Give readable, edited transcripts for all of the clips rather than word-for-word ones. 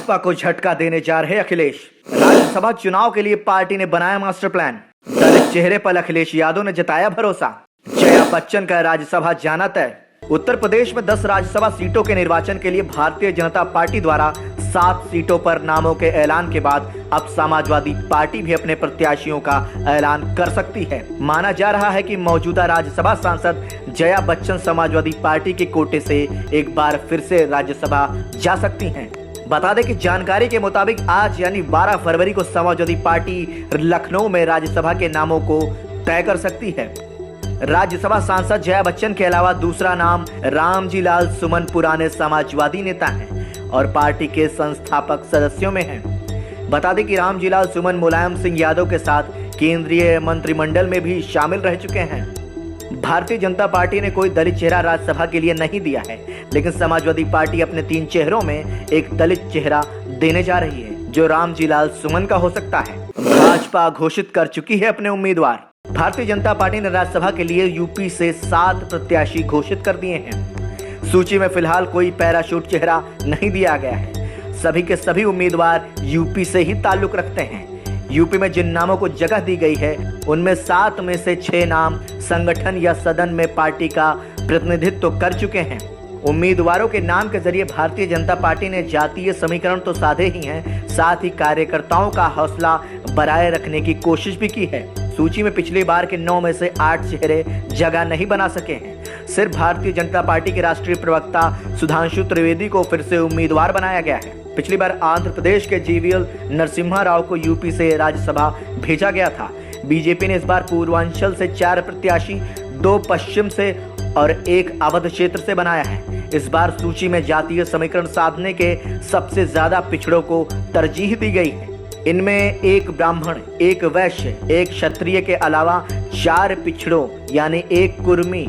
भाजपा को झटका देने जा रहे अखिलेश। राज्यसभा चुनाव के लिए पार्टी ने बनाया मास्टर प्लान। दलित चेहरे पर अखिलेश यादव ने जताया भरोसा। जया बच्चन का राज्यसभा जाना तय। उत्तर प्रदेश में 10 राज्यसभा सीटों के निर्वाचन के लिए भारतीय जनता पार्टी द्वारा 7 सीटों पर नामों के ऐलान के बाद अब समाजवादी पार्टी भी अपने प्रत्याशियों का ऐलान कर सकती है। माना जा रहा है कि मौजूदा राज्यसभा सांसद जया बच्चन समाजवादी पार्टी के कोटे से एक बार फिर से राज्यसभा जा सकती हैं। बता दें कि जानकारी के मुताबिक आज यानी 12 फरवरी को समाजवादी पार्टी लखनऊ में राज्यसभा के नामों को तय कर सकती है। राज्यसभा सांसद जया बच्चन के अलावा दूसरा नाम रामजी लाल सुमन पुराने समाजवादी नेता हैं और पार्टी के संस्थापक सदस्यों में हैं। बता दें कि रामजी लाल सुमन मुलायम सिंह यादव के साथ केंद्रीय मंत्रिमंडल में भी शामिल रह चुके हैं। भारतीय जनता पार्टी ने कोई दलित चेहरा राज्यसभा के लिए नहीं दिया है, लेकिन समाजवादी पार्टी अपने 3 चेहरों में एक दलित चेहरा देने जा रही है, जो रामजी लाल सुमन का हो सकता है। भाजपा घोषित कर चुकी है अपने उम्मीदवार। भारतीय जनता पार्टी ने राज्यसभा के लिए यूपी से 7 प्रत्याशी घोषित कर दिए हैं। सूची में फिलहाल कोई पैराशूट चेहरा नहीं दिया गया है। सभी के सभी उम्मीदवार यूपी से ही ताल्लुक रखते हैं। यूपी में जिन नामों को जगह दी गई है, उनमें 7 में से 6 नाम संगठन या सदन में पार्टी का प्रतिनिधित्व कर चुके हैं। उम्मीदवारों के नाम के जरिए भारतीय जनता पार्टी ने जातीय समीकरण तो साधे ही हैं, साथ ही कार्यकर्ताओं का हौसला बनाए रखने की कोशिश भी की है। सूची में पिछली बार के 9 में से 8 चेहरे जगह नहीं बना सके हैं। सिर्फ भारतीय जनता पार्टी के राष्ट्रीय प्रवक्ता सुधांशु त्रिवेदी को फिर से उम्मीदवार बनाया गया है। पिछली बार आंध्र प्रदेश के जीवीएल नरसिम्हा राव को यूपी से राज्यसभा भेजा गया था। बीजेपी ने इस बार पूर्वांचल से 4 प्रत्याशी, 2 पश्चिम से और 1 अवध क्षेत्र से बनाया है। इस बार सूची में जातीय समीकरण साधने के सबसे ज्यादा पिछड़ों को तरजीह दी गई है। इनमें 1 ब्राह्मण, 1 वैश्य, 1 क्षत्रिय के अलावा 4 पिछड़ों यानी 1 कुर्मी,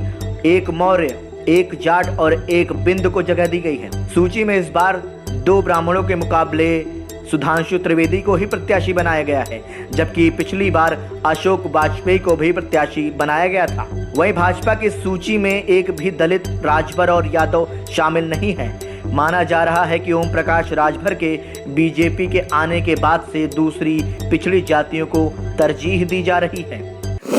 1 मौर्य, 1 जाट और 1 बिंद को जगह दी गई है। सूची में इस बार 2 ब्राह्मणों के मुकाबले सुधांशु त्रिवेदी को ही प्रत्याशी बनाया गया है, जबकि पिछली बार अशोक वाजपेयी को भी प्रत्याशी बनाया गया था। वहीं भाजपा की सूची में एक भी दलित, राजभर और यादव शामिल नहीं है। माना जा रहा है कि ओम प्रकाश राजभर के बीजेपी के आने के बाद से दूसरी पिछड़ी जातियों को तरजीह दी जा रही है।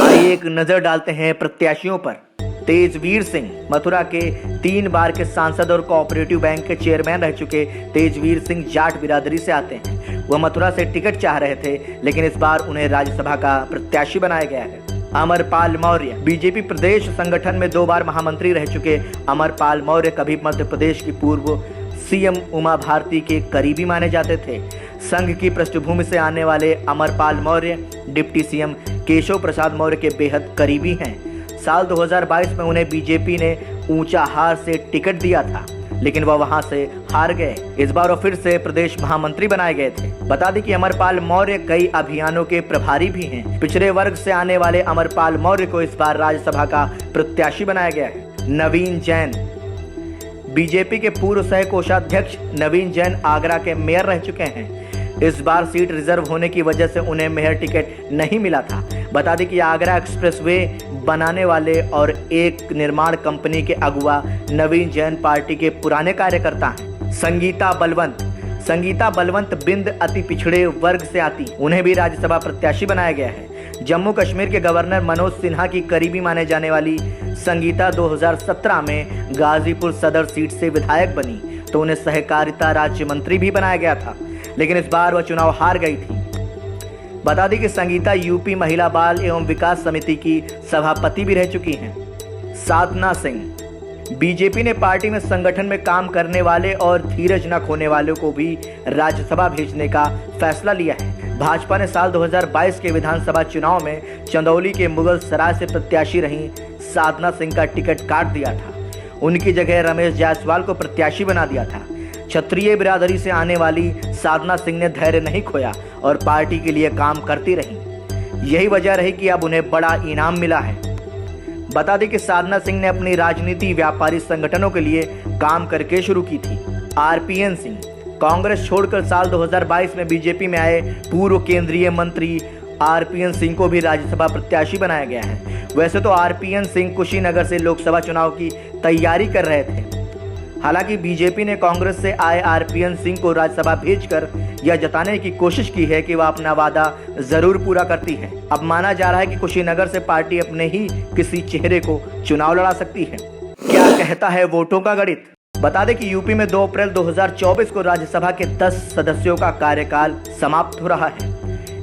आइए एक नजर डालते हैं प्रत्याशियों पर। तेजवीर सिंह, मथुरा के 3 बार के सांसद और कोऑपरेटिव बैंक के चेयरमैन रह चुके तेजवीर सिंह जाट बिरादरी से आते हैं। वह मथुरा से टिकट चाह रहे थे, लेकिन इस बार उन्हें राज्यसभा का प्रत्याशी बनाया गया है। अमरपाल मौर्य, बीजेपी प्रदेश संगठन में 2 बार महामंत्री रह चुके अमरपाल मौर्य कभी मध्य प्रदेश की पूर्व सीएम उमा भारती के करीबी माने जाते थे। संघ की पृष्ठभूमि से आने वाले अमरपाल मौर्य डिप्टी सीएम केशव प्रसाद मौर्य के बेहद करीबी हैं। साल 2022 में उन्हें बीजेपी ने ऊंचा हार से टिकट दिया था, लेकिन वह वहां से हार गए। इस बार वो फिर से प्रदेश महामंत्री बनाए गए थे। बता दें कि अमरपाल मौर्य कई अभियानों के प्रभारी भी हैं। पिछड़े वर्ग से आने वाले अमरपाल मौर्य को इस बार राज्यसभा का प्रत्याशी बनाया गया है। नवीन जैन, बीजेपी के पूर्व सह कोषाध्यक्ष नवीन जैन आगरा के मेयर रह चुके हैं। इस बार सीट रिजर्व होने की वजह से उन्हें मेयर टिकट नहीं मिला था। बता दें कि आगरा एक्सप्रेसवे बनाने वाले और एक निर्माण कंपनी के अगुवा नवीन जैन पार्टी के पुराने कार्यकर्ता हैं। संगीता बलवंत बिंद अति पिछड़े वर्ग से आती, उन्हें भी राज्यसभा प्रत्याशी बनाया गया है। जम्मू कश्मीर के गवर्नर मनोज सिन्हा की करीबी माने जाने वाली संगीता 2017 में गाजीपुर सदर सीट से विधायक बनी, तो उन्हें सहकारिता राज्य मंत्री भी बनाया गया था, लेकिन इस बार वह चुनाव हार गई थी। बता दें कि संगीता यूपी महिला बाल एवं विकास समिति की सभापति भी रह चुकी हैं। साधना सिंह, बीजेपी ने पार्टी में संगठन में काम करने वाले और धीरज न खोने वालों को भी राज्यसभा भेजने का फैसला लिया है। भाजपा ने साल 2022 के विधानसभा चुनाव में चंदौली के मुगल सराय से प्रत्याशी रही साधना सिंह का टिकट काट दिया था। उनकी जगह रमेश जायसवाल को प्रत्याशी बना दिया था। क्षत्रिय बिरादरी से आने वाली साधना सिंह ने धैर्य नहीं खोया और पार्टी के लिए काम करती रही। यही वजह रही कि अब उन्हें बड़ा इनाम मिला है। बता दें कि साधना सिंह ने अपनी राजनीति व्यापारी संगठनों के लिए काम करके शुरू की थी। आरपीएन सिंह, कांग्रेस छोड़कर साल 2022 में बीजेपी में आए पूर्व केंद्रीय मंत्री आरपीएन सिंह को भी राज्यसभा प्रत्याशी बनाया गया है। वैसे तो आरपीएन सिंह कुशीनगर से लोकसभा चुनाव की तैयारी कर रहे थे। हालांकि बीजेपी ने कांग्रेस से आए आरपीएन सिंह को राज्यसभा भेजकर यह जताने की कोशिश की है कि वह अपना वादा जरूर पूरा करती है। अब माना जा रहा है कि कुशीनगर से पार्टी अपने ही किसी चेहरे को चुनाव लड़ा सकती है। क्या कहता है वोटों का गणित? बता दें कि यूपी में 2 अप्रैल 2024 को राज्यसभा के 10 सदस्यों का कार्यकाल समाप्त हो रहा है।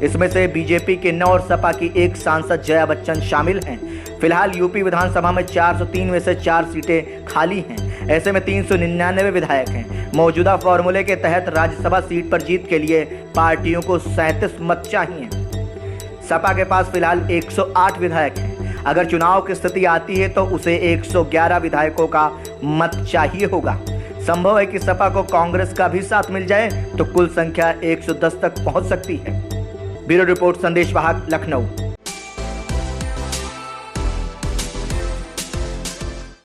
इसमें से बीजेपी के 9 और सपा की 1 सांसद जया बच्चन शामिल हैं। फिलहाल यूपी विधानसभा में 403 में से 4 सीटें खाली हैं। ऐसे में 399 विधायक हैं। मौजूदा फॉर्मूले के तहत राज्यसभा सीट पर जीत के लिए पार्टियों को 37 मत चाहिए। सपा के पास फिलहाल 108 विधायक हैं। अगर चुनाव की स्थिति आती है तो उसे 111 विधायकों का मत चाहिए होगा। संभव है कि सपा को कांग्रेस का भी साथ मिल जाए तो कुल संख्या 110 तक पहुंच सकती है। ब्यूरो रिपोर्ट, संदेश वाहक, लखनऊ।